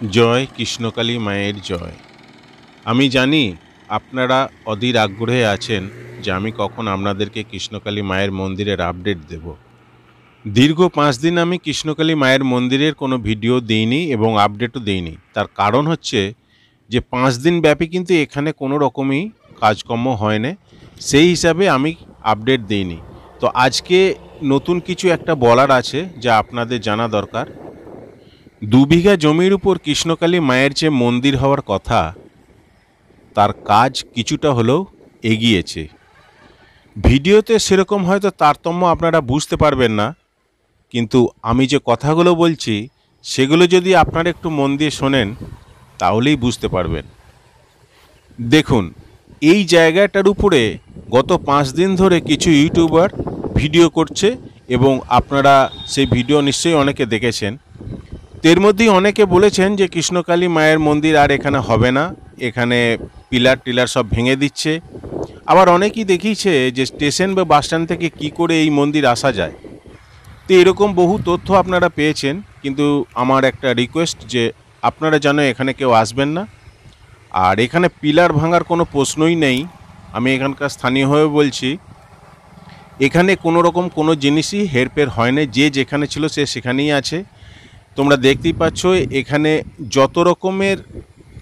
জয় কৃষ্ণকালী মায়ের জয়। আমি জানি আপনারা অধীর আগ্রহে আছেন যে আমি কখন আপনাদেরকে কৃষ্ণকালী মায়ের মন্দিরের আপডেট দেব। দীর্ঘ 5 দিন আমি কৃষ্ণকালী মায়ের মন্দিরের কোনো ভিডিও দিইনি এবং আপডেটও দিইনি। তার কারণ হচ্ছে যে 5 দিন ব্যাপী কিন্তু এখানে কোনো রকমই কাজকর্ম হয় না, সেই হিসাবে আমি আপডেট দিইনি। তো আজকে নতুন কিছু একটা বলার আছে যা আপনাদের জানা দরকার। 2 বিঘা জমির উপর কৃষ্ণকালী মায়ের যে মন্দির হওয়ার কথা, তার কাজ কিছুটা হলেও এগিয়েছে। ভিডিওতে সেরকম হয়তো তারতম্য আপনারা বুঝতে পারবেন না, কিন্তু আমি যে কথাগুলো বলছি সেগুলো যদি আপনারা একটু মন দিয়ে শোনেন তাহলেই বুঝতে পারবেন। দেখুন, এই জায়গাটার উপরে গত 5 দিন ধরে কিছু ইউটিউবার ভিডিও করছে এবং আপনারা সেই ভিডিও নিশ্চয়ই অনেকে দেখেছেন। এর মধ্যেই অনেকে বলেছেন যে কৃষ্ণকালী মায়ের মন্দির আর এখানে হবে না, এখানে পিলার টিলার সব ভেঙে দিচ্ছে। আবার অনেকেই দেখিয়েছে যে স্টেশন বা বাসস্ট্যান্ড থেকে কি করে এই মন্দির আসা যায়। তো এরকম বহু তথ্য আপনারা পেয়েছেন, কিন্তু আমার একটা রিকোয়েস্ট যে আপনারা যেন এখানে কেউ আসবেন না। আর এখানে পিলার ভাঙার কোনো প্রশ্নই নেই। আমি এখানকার স্থানীয় হয়ে বলছি, এখানে কোনো রকম কোনো জিনিসই হেরফের হয় না। যে যেখানে ছিল সে সেখানেই আছে। তোমরা দেখতেই পাচ্ছ এখানে যত রকমের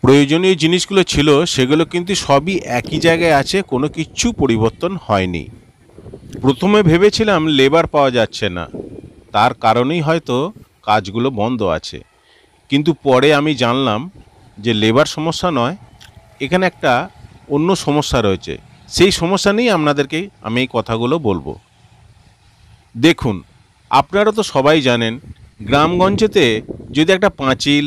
প্রয়োজনীয় জিনিসগুলো ছিল সেগুলো কিন্তু সবই একই জায়গায় আছে, কোনো কিচ্ছু পরিবর্তন হয়নি। প্রথমে ভেবেছিলাম লেবার পাওয়া যাচ্ছে না, তার কারণেই হয়তো কাজগুলো বন্ধ আছে, কিন্তু পরে আমি জানলাম যে লেবার সমস্যা নয়, এখানে একটা অন্য সমস্যা রয়েছে। সেই সমস্যা নিয়েই আপনাদেরকে আমি এই কথাগুলো বলবো। দেখুন, আপনারা তো সবাই জানেন গ্রামগঞ্জেতে যদি একটা পাঁচিল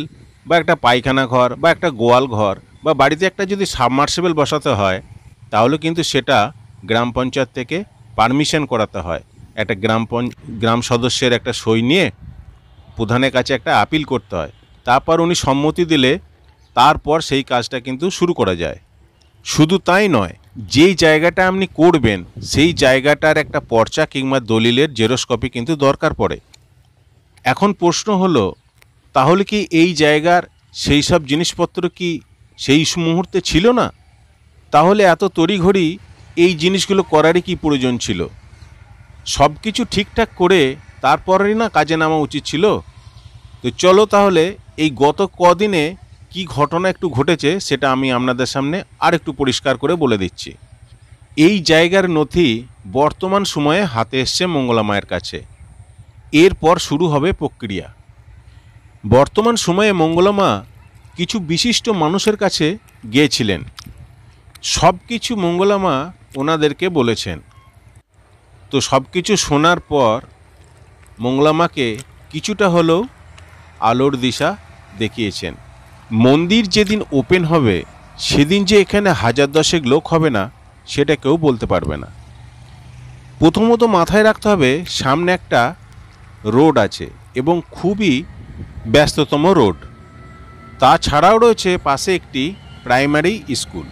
বা একটা পায়খানা ঘর বা একটা গোয়াল ঘর বা বাড়িতে একটা যদি সাবমার্সিবল বসাতে হয়, তাহলে কিন্তু সেটা গ্রাম পঞ্চায়েত থেকে পারমিশন করাতে হয়। একটা গ্রাম সদস্যের একটা সই নিয়ে প্রধানের কাছে একটা আপিল করতে হয়, তারপর উনি সম্মতি দিলে তারপর সেই কাজটা কিন্তু শুরু করা যায়। শুধু তাই নয়, যেই জায়গাটা আপনি করবেন সেই জায়গাটার একটা পর্চা কিংবা দলিলের জেরক্স কপি কিন্তু দরকার পড়ে। এখন প্রশ্ন হলো, তাহলে কি এই জায়গার সেই সব জিনিসপত্র কি সেই মুহূর্তে ছিল না? তাহলে এত তড়িঘড়ি এই জিনিসগুলো করারই কি প্রয়োজন ছিল? সব কিছু ঠিকঠাক করে তারপরেই না কাজে নামা উচিত ছিল। তো চলো তাহলে এই গত কদিনে কি ঘটনা একটু ঘটেছে সেটা আমি আপনাদের সামনে আর একটু পরিষ্কার করে বলে দিচ্ছি। এই জায়গার নথি বর্তমান সময়ে হাতে এসছে মঙ্গলা মায়ের কাছে। এরপর শুরু হবে প্রক্রিয়া। বর্তমান সময়ে মঙ্গলা মা কিছু বিশিষ্ট মানুষের কাছে গিয়েছিলেন, সব কিছু মঙ্গলা মা ওনাদেরকে বলেছেন। তো সব কিছু শোনার পর মঙ্গলা মাকে কিছুটা হলেও আলোর দিশা দেখিয়েছেন। মন্দির যেদিন ওপেন হবে সেদিন যে এখানে 1000-10 লোক হবে না সেটা কেউ বলতে পারবে না। প্রথমত মাথায় রাখতে হবে সামনে একটা রোড আছে এবং খুবই ব্যস্ততম রোড। তাছাড়াও রয়েছে পাশে একটি প্রাইমারি স্কুল।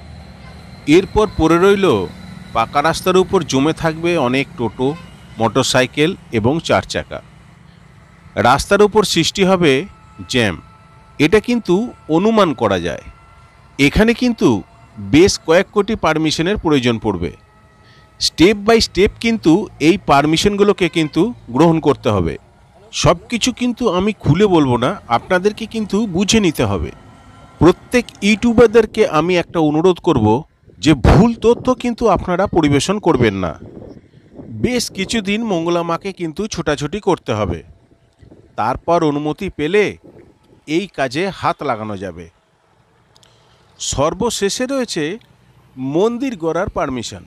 এরপর পড়ে রইল পাকা রাস্তার উপর জমে থাকবে অনেক টোটো, মোটরসাইকেল এবং 4 চাকা। রাস্তার উপর সৃষ্টি হবে জ্যাম। এটা কিন্তু অনুমান করা যায়। এখানে কিন্তু বেশ কয়েক কোটি পারমিশনের প্রয়োজন পড়বে। স্টেপ বাই স্টেপ কিন্তু এই পারমিশনগুলোকে কিন্তু গ্রহণ করতে হবে। সব কিছু কিন্তু আমি খুলে বলবো না, আপনাদেরকে কিন্তু বুঝে নিতে হবে। প্রত্যেক ইউটিউবারদেরকে আমি একটা অনুরোধ করব যে ভুল তথ্য কিন্তু আপনারা পরিবেশন করবেন না। বেশ কিছুদিন মঙ্গলা মাকে কিন্তু ছোটাছুটি করতে হবে, তারপর অনুমতি পেলে এই কাজে হাত লাগানো যাবে। সর্বশেষে রয়েছে মন্দির গড়ার পারমিশন।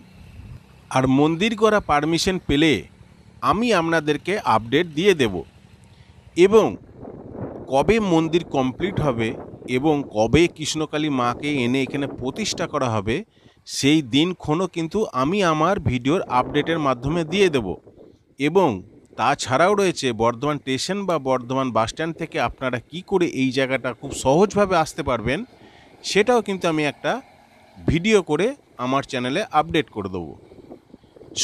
আর মন্দির গড়া পারমিশন পেলে আমি আপনাদেরকে আপডেট দিয়ে দেব এবং কবে মন্দির কমপ্লিট হবে এবং কবে কৃষ্ণকালী মাকে এনে এখানে প্রতিষ্ঠা করা হবে সেই দিনক্ষণও কিন্তু আমি আমার ভিডিওর আপডেটের মাধ্যমে দিয়ে দেব। এবং তাছাড়াও রয়েছে বর্ধমান স্টেশন বা বর্ধমান বাসস্ট্যান্ড থেকে আপনারা কি করে এই জায়গাটা খুব সহজভাবে আসতে পারবেন সেটাও কিন্তু আমি একটা ভিডিও করে আমার চ্যানেলে আপডেট করে দেবো।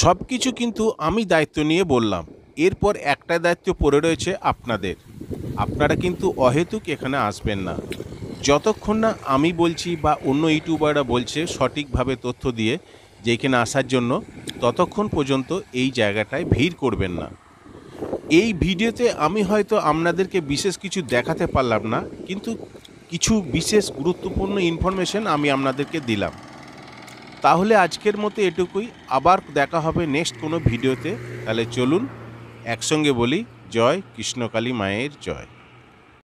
সব কিছু কিন্তু আমি দায়িত্ব নিয়ে বললাম। এরপর একটা দায়িত্ব পড়ে রয়েছে আপনাদের। আপনারা কিন্তু অহেতুক এখানে আসবেন না। যতক্ষণ না আমি বলছি বা অন্য ইউটিউবাররা বলছে সঠিকভাবে তথ্য দিয়ে যে এখানে আসার জন্য, ততক্ষণ পর্যন্ত এই জায়গাটায় ভিড় করবেন না। এই ভিডিওতে আমি হয়তো আপনাদেরকে বিশেষ কিছু দেখাতে পারলাম না, কিন্তু কিছু বিশেষ গুরুত্বপূর্ণ ইনফরমেশন আমি আপনাদেরকে দিলাম। তাহলে আজকের মতো এটুকুই, আবার দেখা হবে নেক্সট কোনো ভিডিওতে। তাহলে চলুন একসঙ্গে বলি, জয় কৃষ্ণকালী মায়ের জয়।